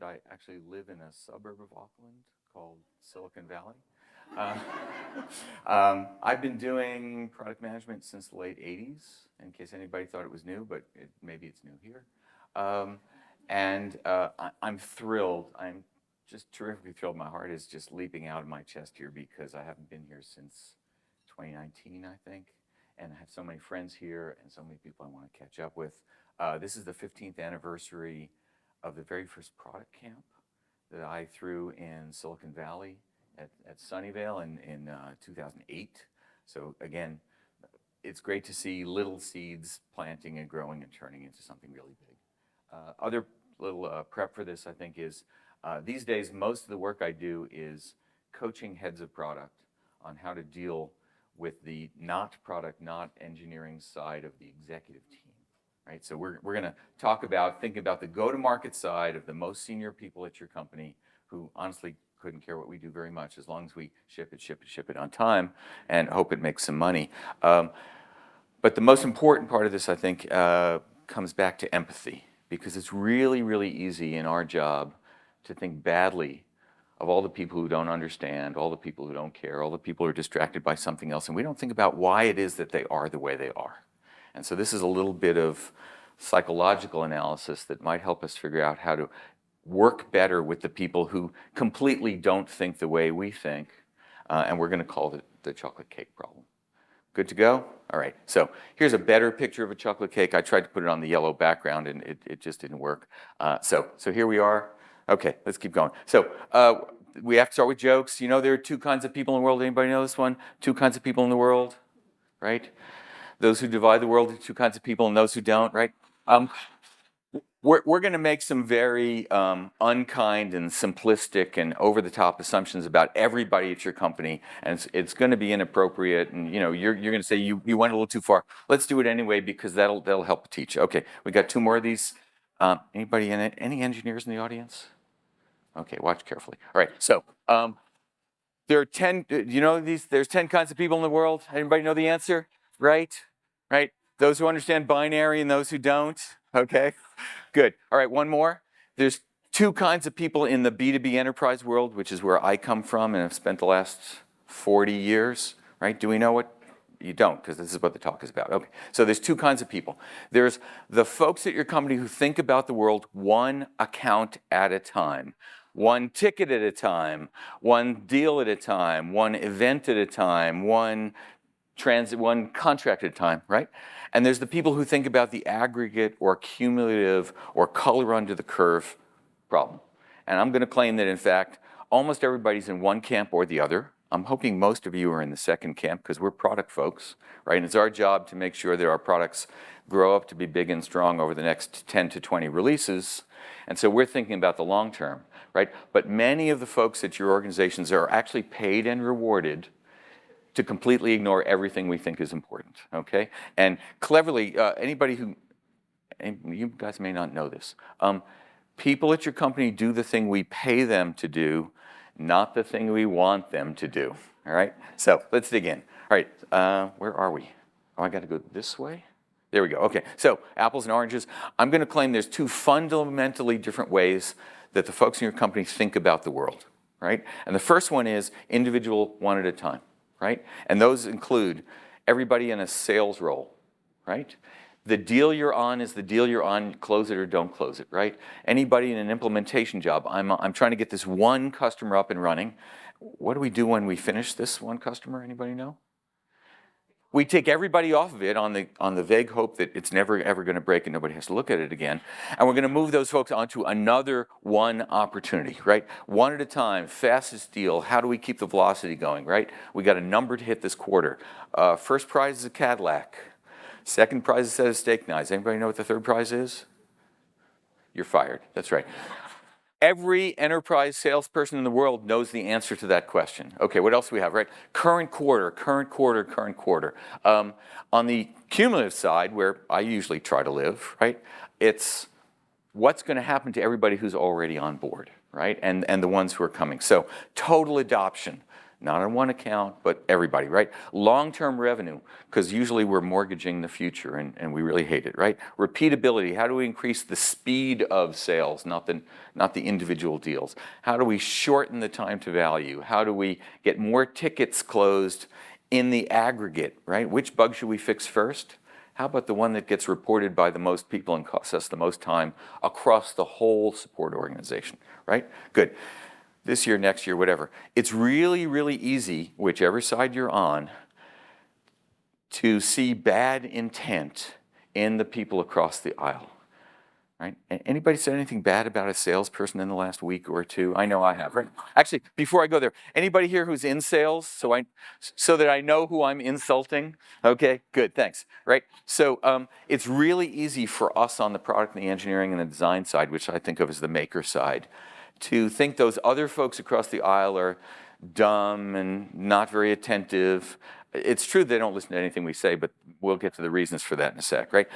I actually live in a suburb of Auckland called Silicon Valley. Uh, I've been doing product management since the late 80s, in case anybody thought it was new, but maybe it's new here. I'm thrilled. I'm just terrifically thrilled. My heart is just leaping out of my chest here because I haven't been here since 2019, I think. And I have so many friends here and so many people I want to catch up with. This is the 15th anniversary of the very first product camp that I threw in Silicon Valley at Sunnyvale in 2008. So again, it's great to see little seeds planting and growing and turning into something really big. Other little prep for this, I think, is these days, most of the work I do is coaching heads of product on how to deal with the not product, not engineering side of the executive team. Right, so we're going to think about the go-to-market side of the most senior people at your company who honestly couldn't care what we do very much as long as we ship it on time and hope it makes some money. But the most important part of this, I think, comes back to empathy, because it's really, really easy in our job to think badly of all the people who don't understand, all the people who don't care, all the people who are distracted by something else, and we don't think about why it is that they are the way they are. And so this is a little bit of psychological analysis that might help us figure out how to work better with the people who completely don't think the way we think, and we're going to call it the chocolate cake problem. Good to go? All right, so here's a better picture of a chocolate cake. I tried to put it on the yellow background, and it just didn't work. So here we are. Okay, let's keep going. So we have to start with jokes. You know there are two kinds of people in the world. Anybody know this one? Two kinds of people in the world, right? Those who divide the world into two kinds of people and those who don't, right? We're going to make some very unkind and simplistic and over-the-top assumptions about everybody at your company, and it's going to be inappropriate, and you're going to say you went a little too far. Let's do it anyway because that'll help teach. Okay, we got two more of these. Anybody in it? Any engineers in the audience? Okay, watch carefully. All right, so there are 10. There's 10 kinds of people in the world. Anybody know the answer? Right? Those who understand binary and those who don't. Okay, good. All right, one more. There's two kinds of people in the B2B enterprise world, which is where I come from and have spent the last 40 years. Right? Do we know what? You don't, because this is what the talk is about. Okay, so there's two kinds of people. There's the folks at your company who think about the world one account at a time. One ticket at a time, one deal at a time, one event at a time, one contract at a time, right? And there's the people who think about the aggregate or cumulative or color under the curve problem. And I'm going to claim that, in fact, almost everybody's in one camp or the other. I'm hoping most of you are in the second camp because we're product folks, right? And it's our job to make sure that our products grow up to be big and strong over the next 10 to 20 releases. And so we're thinking about the long term, right? But many of the folks at your organizations are actually paid and rewarded to completely ignore everything we think is important, okay? And cleverly, and you guys may not know this, people at your company do the thing we pay them to do, not the thing we want them to do, all right? So let's dig in. All right, where are we? Oh, I got to go this way? There we go, okay. So apples and oranges. I'm going to claim there's two fundamentally different ways that the folks in your company think about the world, right? And the first one is individual, one at a time, right? And those include everybody in a sales role, right? The deal you're on is the deal you're on, close it or don't close it, right? Anybody in an implementation job, I'm trying to get this one customer up and running. What do we do when we finish this one customer? Anybody know? We take everybody off of it on the vague hope that it's never ever going to break and nobody has to look at it again. And we're going to move those folks onto another one opportunity, right? One at a time, fastest deal. How do we keep the velocity going, right? We got a number to hit this quarter. First prize is a Cadillac. Second prize is a set of steak knives. Anybody know what the third prize is? You're fired. That's right. Every enterprise salesperson in the world knows the answer to that question. Okay, what else do we have, right? Current quarter. On the cumulative side, where I usually try to live, right, it's what's going to happen to everybody who's already on board, right, and the ones who are coming. So total adoption. not on one account, but everybody, right? Long-term revenue, because usually we're mortgaging the future and we really hate it, right? Repeatability, how do we increase the speed of sales, not the individual deals? How do we shorten the time to value? How do we get more tickets closed in the aggregate, right? Which bug should we fix first? How about the one that gets reported by the most people and costs us the most time across the whole support organization, right? Good. This year, next year, whatever. It's really, really easy, whichever side you're on, to see bad intent in the people across the aisle, right? Anybody said anything bad about a salesperson in the last week or two? I know I have, right? Actually, before I go there, anybody here who's in sales, so that I know who I'm insulting? Okay, good, thanks, right? So it's really easy for us on the product and the engineering and the design side, which I think of as the maker side, to think those other folks across the aisle are dumb and not very attentive. It's true they don't listen to anything we say, but we'll get to the reasons for that in a sec, right?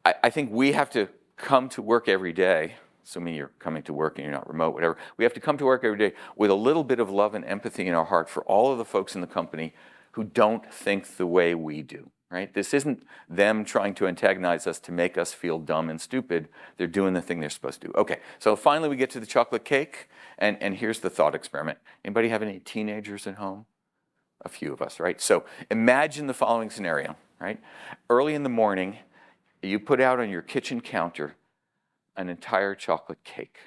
I think we have to come to work every day, assuming you're coming to work and you're not remote, whatever, we have to come to work every day with a little bit of love and empathy in our heart for all of the folks in the company who don't think the way we do, right? This isn't them trying to antagonize us to make us feel dumb and stupid. They're doing the thing they're supposed to do. Okay, so finally we get to the chocolate cake, and here's the thought experiment. Anybody have any teenagers at home? A few of us, right? So imagine the following scenario, right? Early in the morning, you put out on your kitchen counter an entire chocolate cake,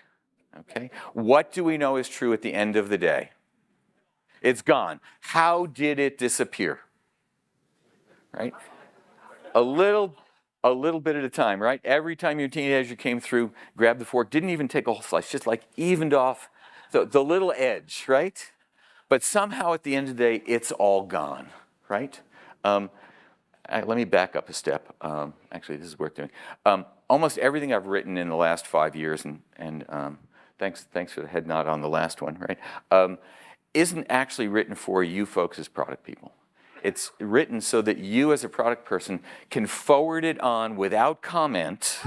okay? What do we know is true at the end of the day? It's gone. How did it disappear? Right? A little bit at a time, right? Every time your teenager came through, grabbed the fork, didn't even take a whole slice, just like evened off the little edge, right? But somehow at the end of the day, it's all gone, right? Let me back up a step. Actually, this is worth doing. Almost everything I've written in the last 5 years, and thanks for the head nod on the last one, right? Isn't actually written for you folks as product people. It's written so that you as a product person can forward it on without comment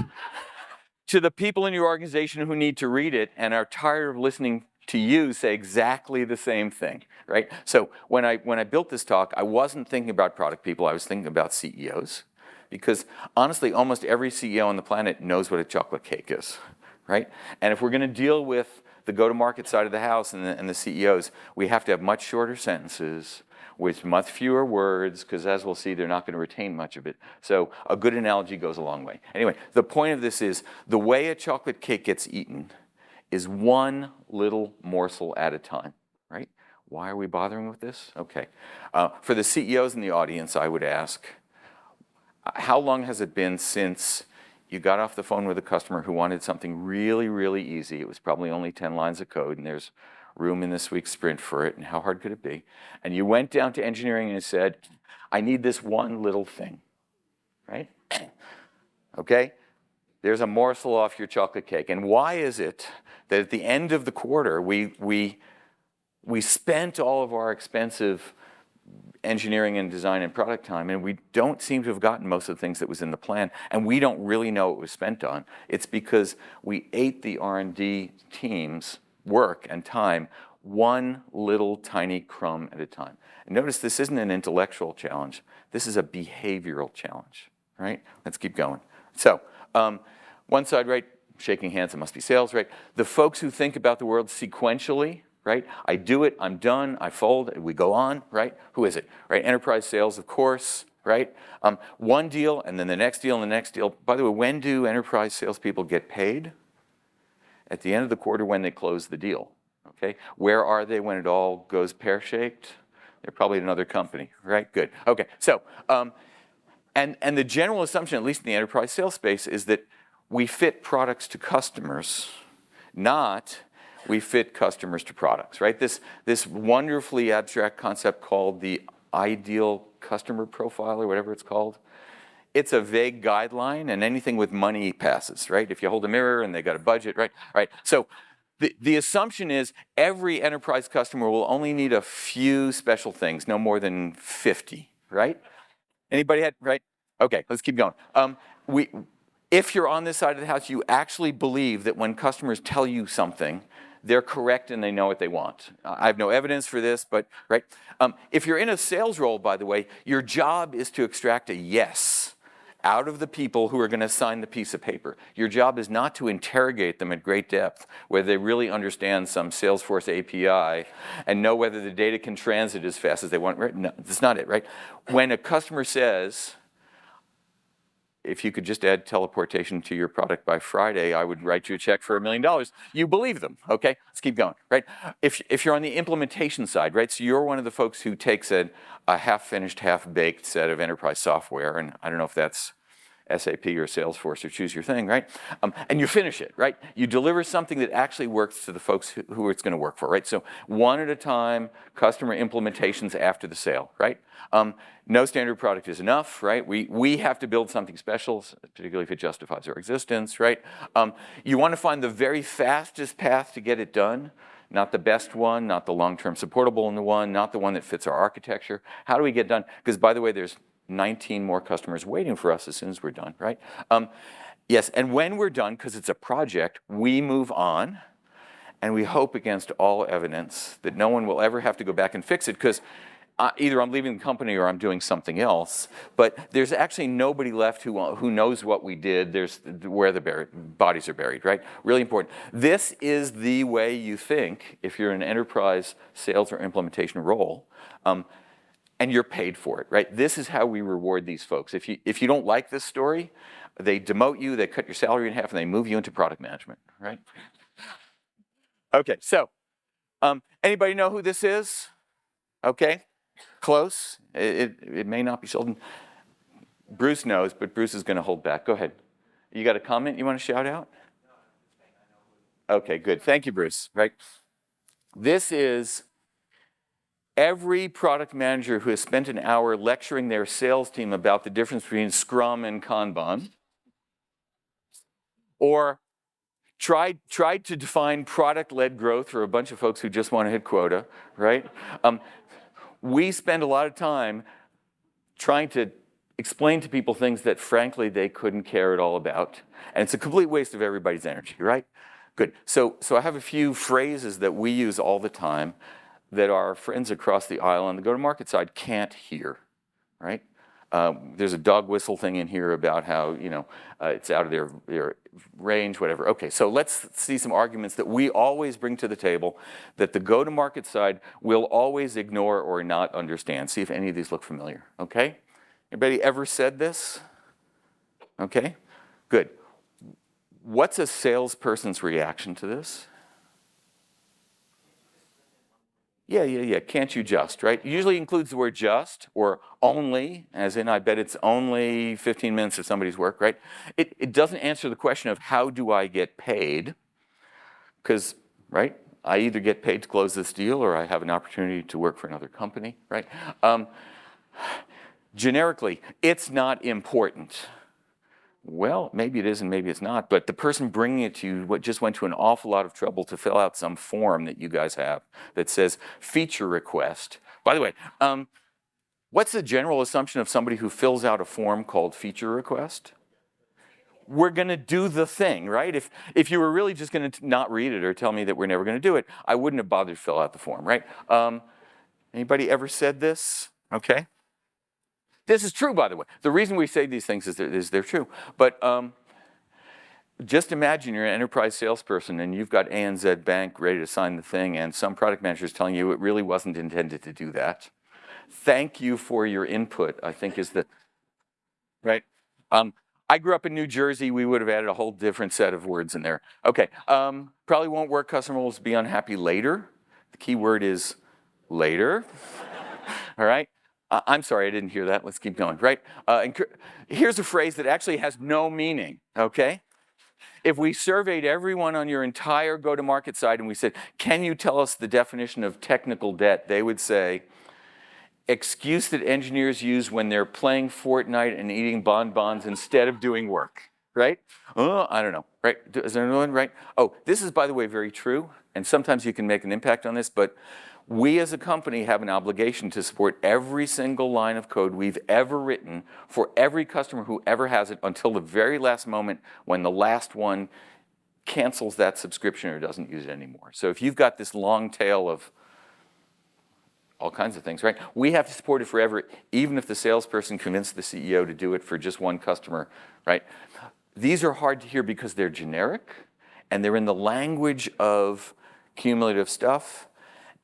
to the people in your organization who need to read it and are tired of listening to you say exactly the same thing, right? So when I built this talk, I wasn't thinking about product people, I was thinking about CEOs. Because honestly, almost every CEO on the planet knows what a chocolate cake is, right? And if we're gonna deal with the go-to-market side of the house and the CEOs, we have to have much shorter sentences with much fewer words, because as we'll see, they're not gonna retain much of it. So a good analogy goes a long way. Anyway, the point of this is the way a chocolate cake gets eaten is one little morsel at a time, right? Why are we bothering with this? Okay. For the CEOs in the audience, I would ask, how long has it been since you got off the phone with a customer who wanted something really, really easy? It was probably only 10 lines of code, and there's room in this week's sprint for it, and how hard could it be? And you went down to engineering and said, I need this one little thing, right? Okay? There's a morsel off your chocolate cake. And why is it that at the end of the quarter, we spent all of our expensive engineering and design and product time, and we don't seem to have gotten most of the things that was in the plan, and we don't really know what was spent on? It's because we ate the R&D team's work and time one little tiny crumb at a time. And notice this isn't an intellectual challenge. This is a behavioral challenge, right? Let's keep going. So, one side, right, shaking hands, it must be sales, right? The folks who think about the world sequentially, right? I do it, I'm done, I fold, we go on, right? Who is it, right? Enterprise sales, of course, right? One deal, and then the next deal, and the next deal. By the way, when do enterprise salespeople get paid? At the end of the quarter when they close the deal, okay? Where are they when it all goes pear-shaped? They're probably at another company, right? Good, okay. So, and the general assumption, at least in the enterprise sales space, is that we fit products to customers, not we fit customers to products, right? This wonderfully abstract concept called the ideal customer profile, or whatever it's called. It's a vague guideline, and anything with money passes, right? If you hold a mirror and they got a budget, right? Right. So the assumption is every enterprise customer will only need a few special things, no more than 50, right? Anybody had, right? Okay, let's keep going. If you're on this side of the house, you actually believe that when customers tell you something, they're correct and they know what they want. I have no evidence for this, but right. If you're in a sales role, by the way, your job is to extract a yes out of the people who are going to sign the piece of paper. Your job is not to interrogate them at great depth, whether they really understand some Salesforce API and know whether the data can transit as fast as they want. Right? No, that's not it, right? When a customer says, if you could just add teleportation to your product by Friday, I would write you a check for $1 million. You believe them, okay? Let's keep going, right? If you're on the implementation side, right? So you're one of the folks who takes a half-finished, half-baked set of enterprise software, and I don't know if that's SAP or Salesforce or choose your thing, right? And you finish it, right? You deliver something that actually works to the folks who it's going to work for, right? So one at a time, customer implementations after the sale, right? No standard product is enough, right? We have to build something special, particularly if it justifies our existence, right? You want to find the very fastest path to get it done, not the best one, not the long-term supportable one, not the one that fits our architecture. How do we get done? Because by the way, there's 19 more customers waiting for us as soon as we're done, right? Yes, and when we're done, because it's a project, we move on, and we hope against all evidence that no one will ever have to go back and fix it, because either I'm leaving the company or I'm doing something else, but there's actually nobody left who knows what we did. There's where the bodies are buried, right? Really important. This is the way you think if you're in an enterprise sales or implementation role. And you're paid for it, right? This is how we reward these folks. If you don't like this story, they demote you, they cut your salary in half, and they move you into product management, right? Okay, so anybody know who this is? Okay, close. It may not be Sheldon. Bruce knows, but Bruce is going to hold back. Go ahead. You got a comment you want to shout out? Okay, good. Thank you, Bruce. Right. This is every product manager who has spent an hour lecturing their sales team about the difference between Scrum and Kanban, or tried to define product-led growth for a bunch of folks who just want to hit quota, right? We spend a lot of time trying to explain to people things that, frankly, they couldn't care at all about. And it's a complete waste of everybody's energy, right? Good. So I have a few phrases that we use all the time that our friends across the aisle on the go-to-market side can't hear, right? There's a dog whistle thing in here about how, it's out of their range, whatever. Okay, so let's see some arguments that we always bring to the table that the go-to-market side will always ignore or not understand. See if any of these look familiar, okay? Anybody ever said this? Okay, good. What's a salesperson's reaction to this? Yeah. Can't you just, right? It usually includes the word just or only, as in I bet it's only 15 minutes of somebody's work, right? It doesn't answer the question of how do I get paid? Because, right, I either get paid to close this deal or I have an opportunity to work for another company, right? Generically, it's not important. Well, maybe it is and maybe it's not, but the person bringing it to you just went to an awful lot of trouble to fill out some form that you guys have that says feature request. By the way, what's the general assumption of somebody who fills out a form called feature request? We're going to do the thing, right? If you were really just going to not read it or tell me that we're never going to do it, I wouldn't have bothered to fill out the form, right? Anybody ever said this? Okay. This is true, by the way. The reason we say these things is they're true. But just imagine you're an enterprise salesperson and you've got ANZ Bank ready to sign the thing and some product manager is telling you it really wasn't intended to do that. Thank you for your input, I think is the, right? I grew up in New Jersey. We would have added a whole different set of words in there. Okay, probably won't work. Customer will be unhappy later. The key word is later, all right? I'm sorry, I didn't hear that. Let's keep going, right? Here's a phrase that actually has no meaning, okay? If we surveyed everyone on your entire go-to-market side and we said, can you tell us the definition of technical debt? They would say, excuse that engineers use when they're playing Fortnite and eating bonbons instead of doing work, right? Oh, I don't know, right? Is there another one, right? Oh, this is, by the way, very true. And sometimes you can make an impact on this, but we as a company have an obligation to support every single line of code we've ever written for every customer who ever has it until the very last moment when the last one cancels that subscription or doesn't use it anymore. So if you've got this long tail of all kinds of things, right? We have to support it forever, even if the salesperson convinced the CEO to do it for just one customer, right? These are hard to hear because they're generic, and they're in the language of cumulative stuff,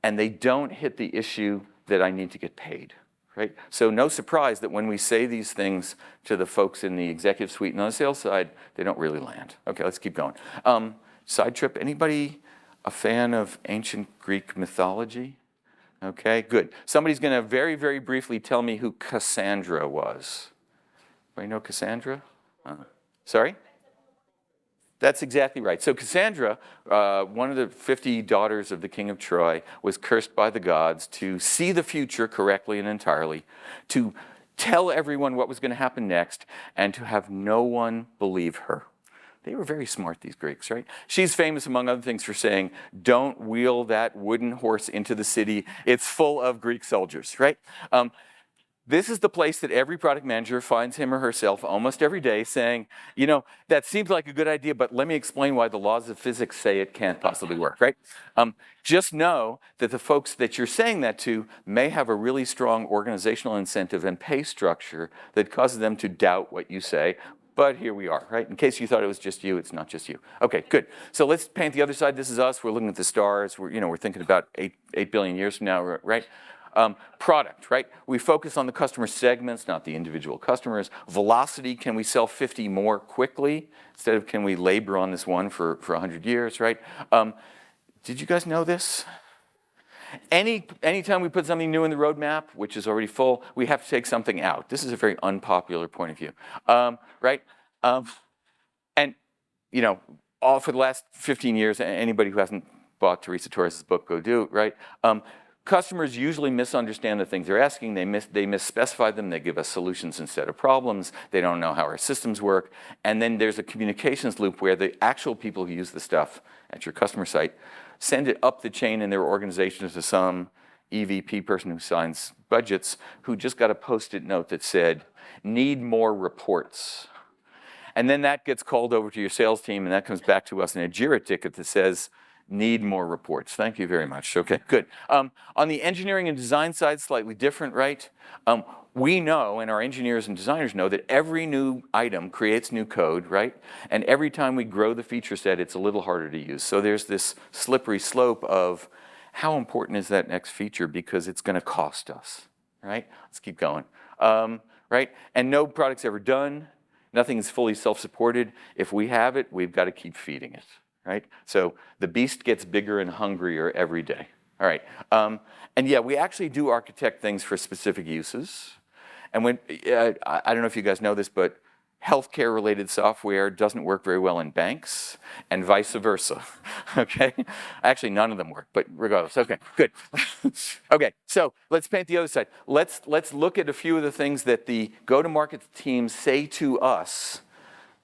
and they don't hit the issue that I need to get paid, right? So no surprise that when we say these things to the folks in the executive suite and on the sales side, they don't really land. Okay, let's keep going. Side trip, anybody a fan of ancient Greek mythology? Okay, good. Somebody's going to very, very briefly tell me who Cassandra was. Anybody know Cassandra? Sorry? That's exactly right. So Cassandra, one of the 50 daughters of the king of Troy, was cursed by the gods to see the future correctly and entirely, to tell everyone what was going to happen next, and to have no one believe her. They were very smart, these Greeks, right? She's famous, among other things, for saying, don't wheel that wooden horse into the city. It's full of Greek soldiers, right? This is the place that every product manager finds him or herself almost every day saying, you know, that seems like a good idea, but let me explain why the laws of physics say it can't possibly work, right? Just know that the folks that you're saying that to may have a really strong organizational incentive and pay structure that causes them to doubt what you say. But here we are, right? In case you thought it was just you, it's not just you. Okay, good. So let's paint the other side. This is us. We're looking at the stars. We're thinking about 8 billion years from now, right? Product, right? We focus on the customer segments, not the individual customers. Velocity, can we sell 50 more quickly instead of can we labor on this one for 100 years, right? Did you guys know this? Anytime we put something new in the roadmap, which is already full, we have to take something out. This is a very unpopular point of view, right? And, you know, all for the last 15 years, anybody who hasn't bought Teresa Torres' book, go do it, right? Customers usually misunderstand the things they're asking. They misspecify them. They give us solutions instead of problems. They don't know how our systems work. And then there's a communications loop where the actual people who use the stuff at your customer site send it up the chain in their organization to some EVP person who signs budgets who just got a Post-it note that said, need more reports. And then that gets called over to your sales team, and that comes back to us in a JIRA ticket that says, need more reports. Thank you very much. Okay, good. On the engineering and design side, slightly different, right? We know, and our engineers and designers know, that every new item creates new code, right? And every time we grow the feature set, it's a little harder to use. So there's this slippery slope of how important is that next feature because it's going to cost us, right? Let's keep going, right? And no product's ever done. Nothing is fully self-supported. If we have it, we've got to keep feeding it. Right? So the beast gets bigger and hungrier every day. All right. And yeah, we actually do architect things for specific uses. And when, I don't know if you guys know this, but healthcare-related software doesn't work very well in banks, and vice versa. Okay? Actually, none of them work, but regardless. Okay, good. Okay, so let's paint the other side. Let's look at a few of the things that the go-to-market teams say to us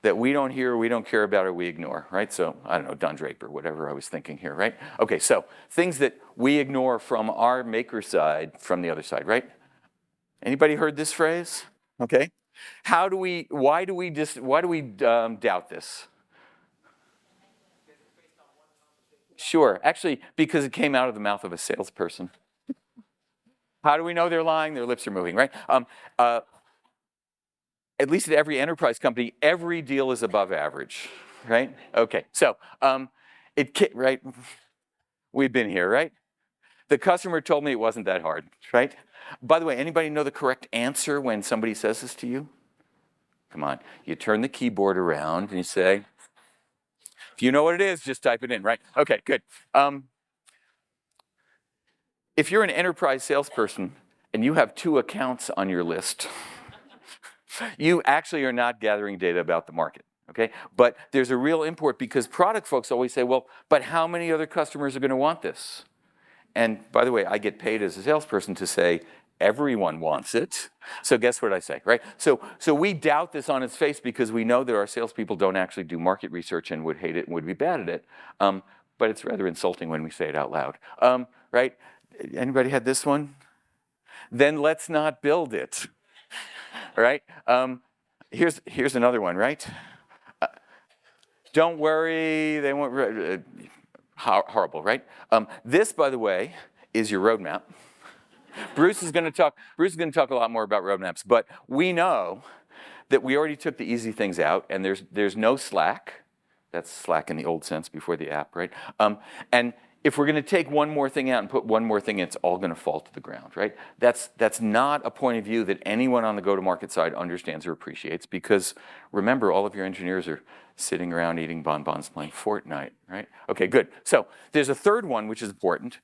that we don't hear, we don't care about, or we ignore, right? So, I don't know, Don Draper, whatever I was thinking here, right? Okay, so things that we ignore from our maker side, from the other side, right? Anybody heard this phrase? Okay. Why do we doubt this? Sure, actually, because it came out of the mouth of a salesperson. How do we know they're lying? Their lips are moving, right? At least at every enterprise company, every deal is above average, right? Okay, so right? We've been here, right? The customer told me it wasn't that hard, right? By the way, anybody know the correct answer when somebody says this to you? Come on, you turn the keyboard around and you say, if you know what it is, just type it in, right? Okay, good. If you're an enterprise salesperson and you have 2 accounts on your list, you actually are not gathering data about the market, okay? But there's a real import because product folks always say, well, but how many other customers are going to want this? And by the way, I get paid as a salesperson to say, everyone wants it. So guess what I say, right? So we doubt this on its face because we know that our salespeople don't actually do market research and would hate it and would be bad at it. But it's rather insulting when we say it out loud, right? Anybody had this one? Then let's not build it. Right? Here's another one, right? Don't worry, they won't. Horrible, right? This, by the way, is your roadmap. Bruce is going to talk a lot more about roadmaps, but we know that we already took the easy things out, and there's no slack. That's Slack in the old sense before the app, right? And if we're going to take one more thing out and put one more thing in, it's all going to fall to the ground, right? That's not a point of view that anyone on the go-to-market side understands or appreciates, because remember, all of your engineers are sitting around eating bonbons playing Fortnite, right? Okay, good. So there's a third one, which is important,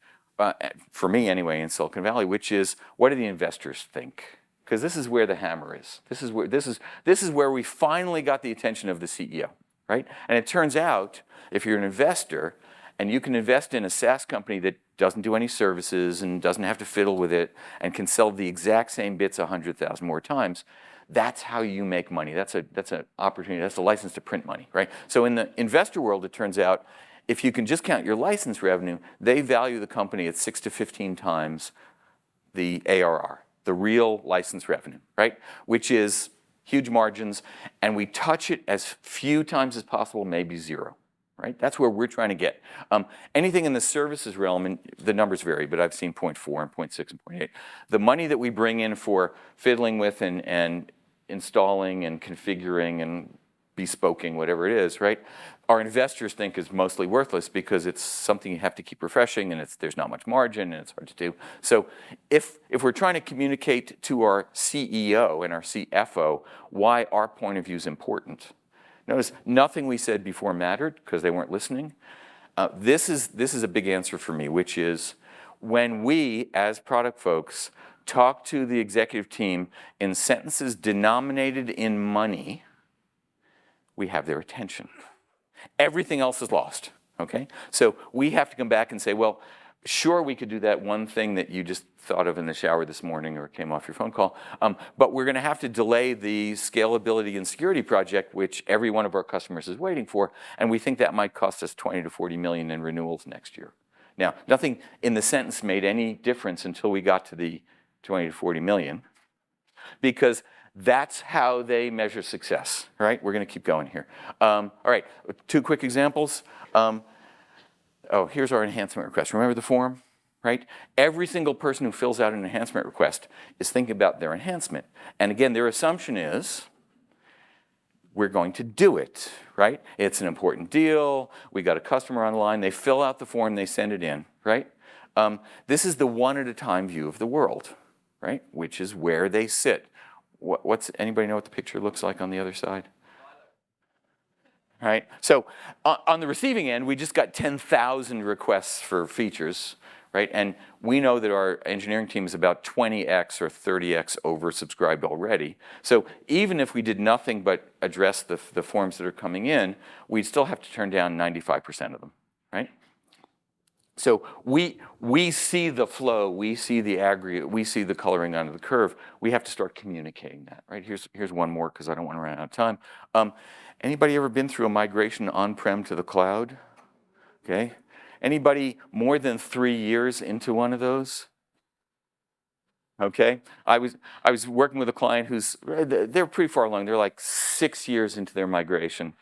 for me anyway, in Silicon Valley, which is, what do the investors think? Because this is where the hammer is. This is where we finally got the attention of the CEO, right? And it turns out, if you're an investor, and you can invest in a SaaS company that doesn't do any services and doesn't have to fiddle with it and can sell the exact same bits 100,000 more times, that's how you make money. That's an opportunity. That's a license to print money, right? So in the investor world, it turns out, if you can just count your license revenue, they value the company at 6 to 15 times the ARR, the real license revenue, right? Which is huge margins, and we touch it as few times as possible, maybe zero. Right? That's where we're trying to get. Anything in the services realm, and the numbers vary, but I've seen 0.4 and 0.6 and 0.8. The money that we bring in for fiddling with and installing and configuring and bespoking, whatever it is, right? Our investors think is mostly worthless because it's something you have to keep refreshing, and there's not much margin, and it's hard to do. So if we're trying to communicate to our CEO and our CFO why our point of view is important, notice nothing we said before mattered because they weren't listening. This is a big answer for me, which is, when we, as product folks, talk to the executive team in sentences denominated in money, we have their attention. Everything else is lost, okay? So we have to come back and say, well, sure, we could do that one thing that you just thought of in the shower this morning or came off your phone call, but we're going to have to delay the scalability and security project, which every one of our customers is waiting for, and we think that might cost us 20 to 40 million in renewals next year. Now, nothing in the sentence made any difference until we got to the 20 to 40 million, because that's how they measure success, right? We're going to keep going here. All right, 2 quick examples. Oh, here's our enhancement request. Remember the form, right? Every single person who fills out an enhancement request is thinking about their enhancement. And again, their assumption is, we're going to do it, right? It's an important deal. We got a customer on the line. They fill out the form. They send it in, right? This is the one-at-a-time view of the world, right? Which is where they sit. Anybody know what the picture looks like on the other side? Right? So on the receiving end, we just got 10,000 requests for features, right? And we know that our engineering team is about 20x or 30x oversubscribed already. So even if we did nothing but address the forms that are coming in, we'd still have to turn down 95% of them, right? So we see the flow, we see the aggregate, we see the coloring onto the curve. We have to start communicating that, right? Here's one more, because I don't want to run out of time. Anybody ever been through a migration on-prem to the cloud? Okay. Anybody more than 3 years into one of those? Okay. I was working with a client they're pretty far along. They're like 6 years into their migration.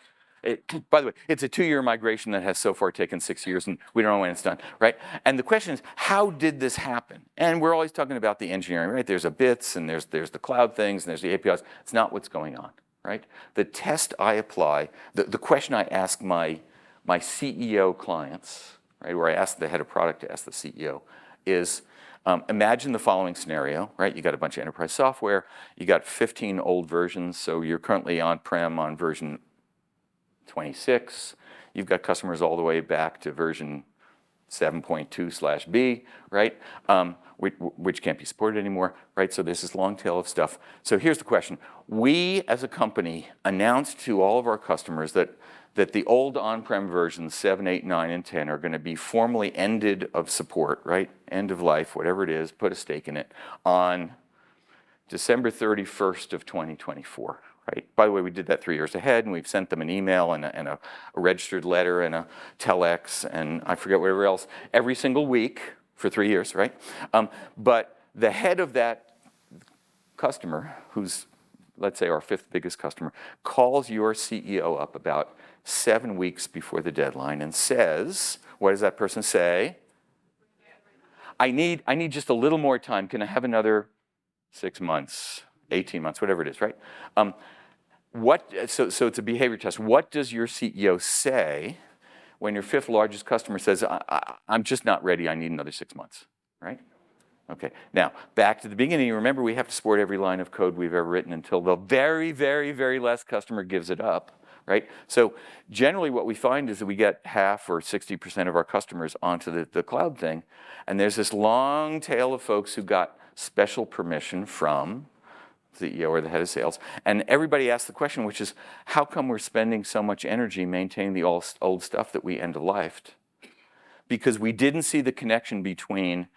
By the way, it's a 2-year migration that has so far taken 6 years, and we don't know when it's done, right? And the question is, how did this happen? And we're always talking about the engineering, right? There's a bits, and there's the cloud things, and there's the APIs. It's not what's going on, right? The test I apply, the question I ask my CEO clients, right, where I ask the head of product to ask the CEO, is imagine the following scenario, right? You got a bunch of enterprise software, you got 15 old versions, so you're currently on-prem on version 26. You've got customers all the way back to version 7.2/B, right? Which can't be supported anymore, right? So there's this long tail of stuff. So here's the question. We, as a company, announced to all of our customers that the old on-prem versions 7, 8, 9, and 10 are going to be formally ended of support, right? End of life, whatever it is, put a stake in it, on December 31st of 2024. Right? By the way, we did that 3 years ahead, and we've sent them an email and a registered letter and a telex and I forget whatever else every single week for 3 years, right? But the head of that customer, who's let's say our 5th biggest customer, calls your CEO up about 7 weeks before the deadline and says, what does that person say? I need just a little more time. Can I have another 6 months, 18 months, whatever it is, right? So it's a behavior test. What does your CEO say when your 5th largest customer says, I'm just not ready, I need another 6 months, right? Okay, now back to the beginning. Remember, we have to support every line of code we've ever written until the very, very, very last customer gives it up, right? So generally what we find is that we get half or 60% of our customers onto the cloud thing, and there's this long tail of folks who got special permission from CEO or the head of sales, and everybody asks the question, which is, how come we're spending so much energy maintaining the old stuff that we end-of-lifed? Because we didn't see the connection between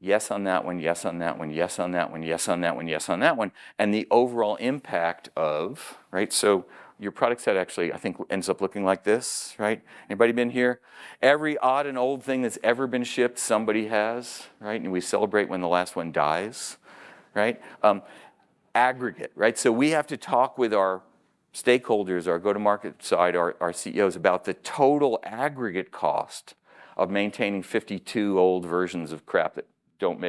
yes on that one, yes on that one, yes on that one, yes on that one, yes on that one, and the overall impact of, right? So your product set actually, I think, ends up looking like this, right? Anybody been here? Every odd and old thing that's ever been shipped, somebody has, right? And we celebrate when the last one dies, right? Aggregate, right? So we have to talk with our stakeholders, our go-to-market side, our CEOs about the total aggregate cost of maintaining 52 old versions of crap that don't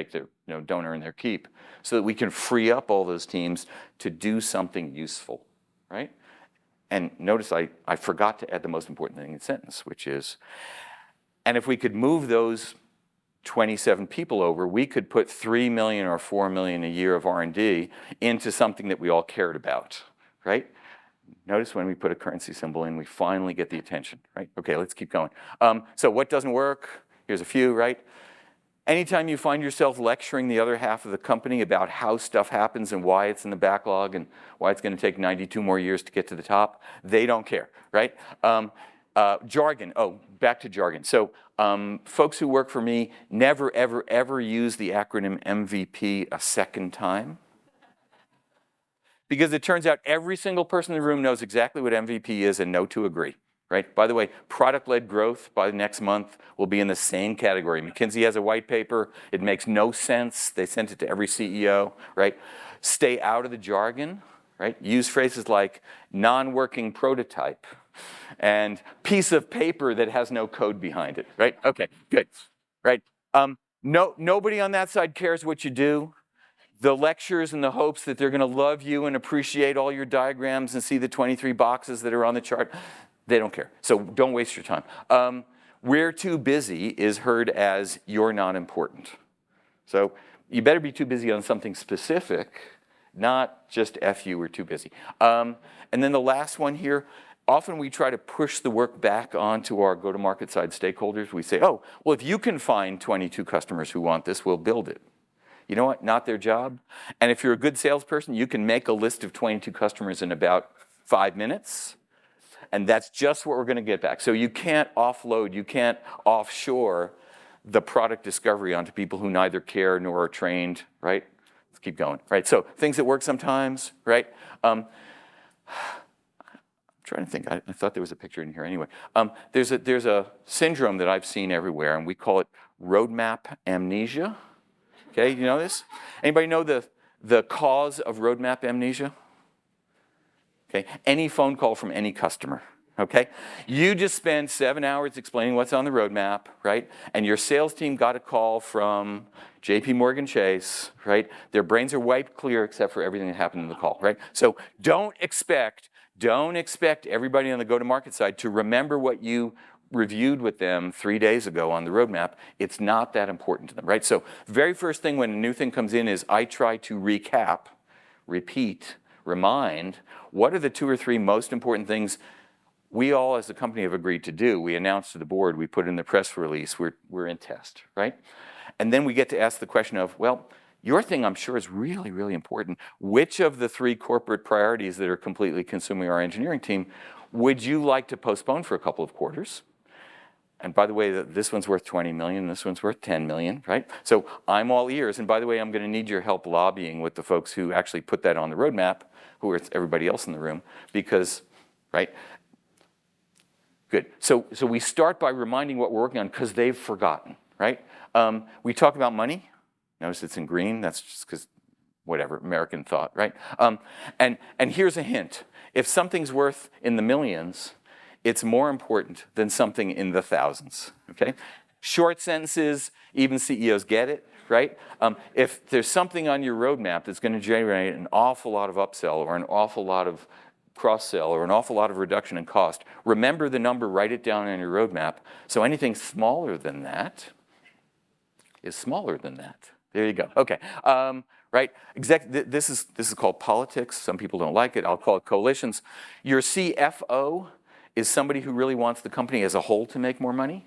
earn their keep, so that we can free up all those teams to do something useful, right? And notice I forgot to add the most important thing in the sentence, which is, and if we could move those 27 people over, we could put 3 million or 4 million a year of R&D into something that we all cared about, right? Notice when we put a currency symbol in, we finally get the attention, right? Okay, let's keep going. So what doesn't work? Here's a few, right? Anytime you find yourself lecturing the other half of the company about how stuff happens and why it's in the backlog and why it's going to take 92 more years to get to the top, they don't care, right? Jargon, back to jargon. So folks who work for me never, ever, ever use the acronym MVP a second time. Because it turns out every single person in the room knows exactly what MVP is and know to agree, right? By the way, product-led growth by next month will be in the same category. McKinsey has a white paper. It makes no sense. They sent it to every CEO, right? Stay out of the jargon, right? Use phrases like non-working prototype and piece of paper that has no code behind it, right? Okay, good, right? Nobody on that side cares what you do. The lectures and the hopes that they're going to love you and appreciate all your diagrams and see the 23 boxes that are on the chart, they don't care. So don't waste your time. We're too busy is heard as you're not important. So you better be too busy on something specific, not just F you, we're too busy. And then the last one here, often we try to push the work back onto our go-to-market side stakeholders. We say, oh, well, if you can find 22 customers who want this, we'll build it. You know what? Not their job. And if you're a good salesperson, you can make a list of 22 customers in about 5 minutes. And that's just what we're going to get back. So you can't offload, you can't offshore the product discovery onto people who neither care nor are trained, right? Let's keep going, right? So things that work sometimes, right? I'm trying to think. I thought there was a picture in here anyway. There's a syndrome that I've seen everywhere, and we call it roadmap amnesia. Okay, you know this? Anybody know the cause of roadmap amnesia? Okay, any phone call from any customer, okay? You just spend 7 hours explaining what's on the roadmap, right? And your sales team got a call from JP Morgan Chase, right? Their brains are wiped clear except for everything that happened in the call, right? So don't expect everybody on the go-to-market side to remember what you reviewed with them 3 days ago on the roadmap. It's not that important to them, right? So very first thing when a new thing comes in is I try to recap, repeat, remind, what are the 2 or 3 most important things we all as a company have agreed to do. We announced to the board, we put in the press release, we're in test, right? And then we get to ask the question of, well, your thing I'm sure is really, really important. Which of the 3 corporate priorities that are completely consuming our engineering team would you like to postpone for a couple of quarters? And by the way, this one's worth 20 million, this one's worth 10 million, right? So I'm all ears. And by the way, I'm going to need your help lobbying with the folks who actually put that on the roadmap, who are everybody else in the room, because, right? Good. So we start by reminding what we're working on because they've forgotten, right? We talk about money. Notice it's in green. That's just because whatever, American thought, right? And here's a hint. If something's worth in the millions, it's more important than something in the thousands, okay? Short sentences, even CEOs get it, right? If there's something on your roadmap that's going to generate an awful lot of upsell or an awful lot of cross-sell or an awful lot of reduction in cost, remember the number, write it down on your roadmap. So anything smaller than that is smaller than that. There you go. Okay. Right? This is called politics. Some people don't like it. I'll call it coalitions. Your CFO is somebody who really wants the company as a whole to make more money.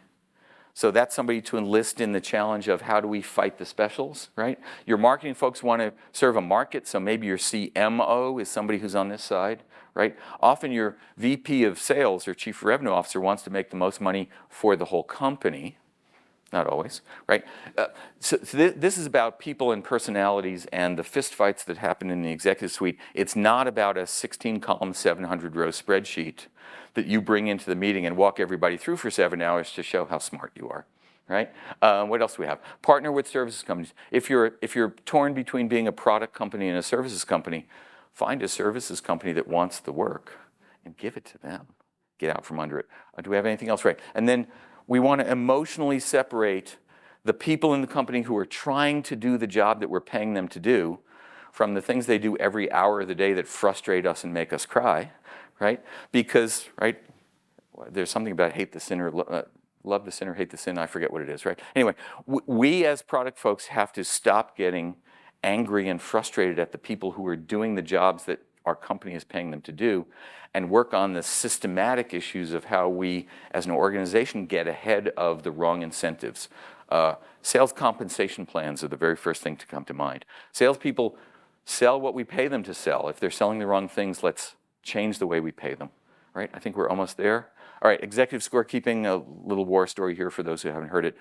So that's somebody to enlist in the challenge of how do we fight the specials, right? Your marketing folks want to serve a market, so maybe your CMO is somebody who's on this side, right? Often your VP of sales or chief revenue officer wants to make the most money for the whole company. Not always, right? So this is about people and personalities and the fistfights that happen in the executive suite. It's not about a 16-column, 700-row spreadsheet that you bring into the meeting and walk everybody through for 7 hours to show how smart you are, right? What else do we have? Partner with services companies. If you're torn between being a product company and a services company, find a services company that wants the work and give it to them. Get out from under it. Do we have anything else? Right. And then we want to emotionally separate the people in the company who are trying to do the job that we're paying them to do from the things they do every hour of the day that frustrate us and make us cry, right? Because, right, there's something about hate the sinner, love the sinner, hate the sin, I forget what it is, right? Anyway, we as product folks have to stop getting angry and frustrated at the people who are doing the jobs that our company is paying them to do, and work on the systematic issues of how we, as an organization, get ahead of the wrong incentives. Sales compensation plans are the very first thing to come to mind. Salespeople sell what we pay them to sell. If they're selling the wrong things, let's change the way we pay them, right? I think we're almost there. All right, executive scorekeeping, a little war story here for those who haven't heard it.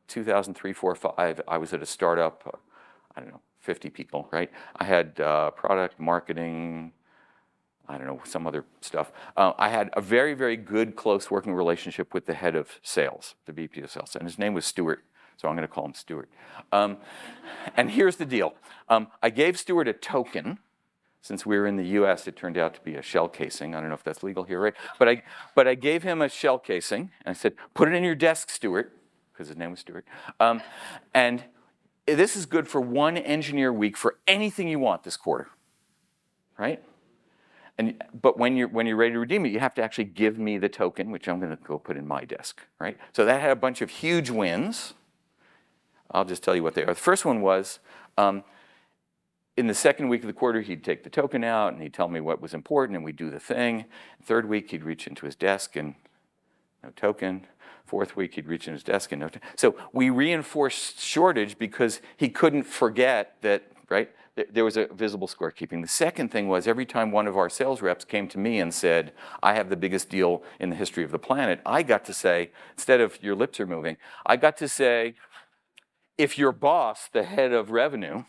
2003, 4, 5, I was at a startup, I don't know, 50 people, right? I had product, marketing, I don't know, some other stuff. I had a very, very good, close working relationship with the head of sales, the VP of sales, and his name was Stuart, so I'm going to call him Stuart. And here's the deal. I gave Stuart a token. Since we were in the US, it turned out to be a shell casing. I don't know if that's legal here, right? But I gave him a shell casing, and I said, put it in your desk, Stuart, because his name was Stuart. And this is good for 1 engineer week for anything you want this quarter, right? But when you're ready to redeem it, you have to actually give me the token, which I'm going to go put in my desk, right? So that had a bunch of huge wins. I'll just tell you what they are. The first one was, in the second week of the quarter, he'd take the token out, and he'd tell me what was important, and we'd do the thing. Third week, he'd reach into his desk, and no token. Fourth week, he'd reach in his desk, and no token. So we reinforced shortage because he couldn't forget that, right? There was a visible scorekeeping. The second thing was every time one of our sales reps came to me and said, I have the biggest deal in the history of the planet, I got to say, instead of your lips are moving, I got to say, if your boss, the head of revenue,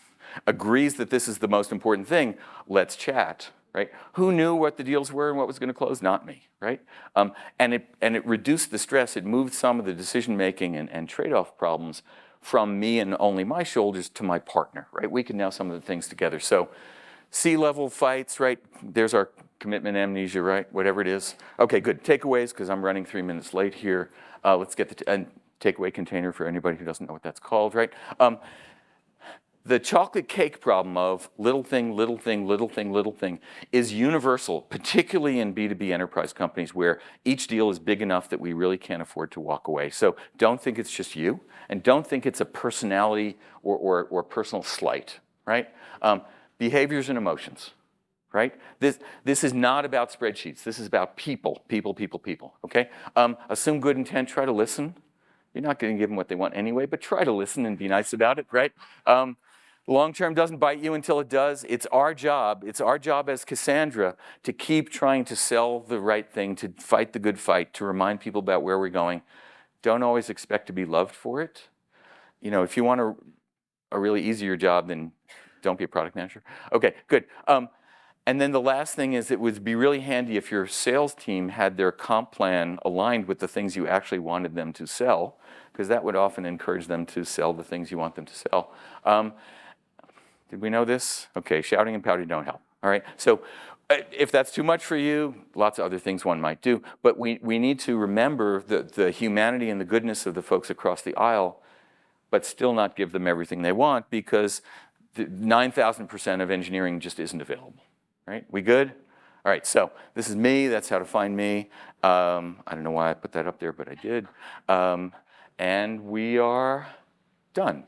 agrees that this is the most important thing, let's chat, right? Who knew what the deals were and what was going to close? Not me, right? And it reduced the stress. It moved some of the decision-making and trade-off problems from me and only my shoulders to my partner, right? We can now some of the things together. So C-level fights, right? There's our commitment amnesia, right? Whatever it is. Okay, good. Takeaways, because I'm running 3 minutes late here. Let's get the takeaway container for anybody who doesn't know what that's called, right? The chocolate cake problem of little thing, little thing, little thing, little thing is universal, particularly in B2B enterprise companies where each deal is big enough that we really can't afford to walk away. So don't think it's just you, and don't think it's a personality or personal slight, right? Behaviors and emotions, right? This is not about spreadsheets. This is about people, okay? Assume good intent, try to listen. You're not going to give them what they want anyway, but try to listen and be nice about it, right? Long-term doesn't bite you until it does. It's our job as Cassandra to keep trying to sell the right thing, to fight the good fight, to remind people about where we're going. Don't always expect to be loved for it. You know, if you want a really easier job, then don't be a product manager. Okay, good. And then the last thing is it would be really handy if your sales team had their comp plan aligned with the things you actually wanted them to sell, because that would often encourage them to sell the things you want them to sell. Did we know this? Okay, shouting and pouting don't help. All right, so if that's too much for you, lots of other things one might do. But we need to remember the humanity and the goodness of the folks across the aisle, but still not give them everything they want, because 9,000% of engineering just isn't available. Right? We good? All right, so this is me. That's how to find me. I don't know why I put that up there, but I did. And we are done.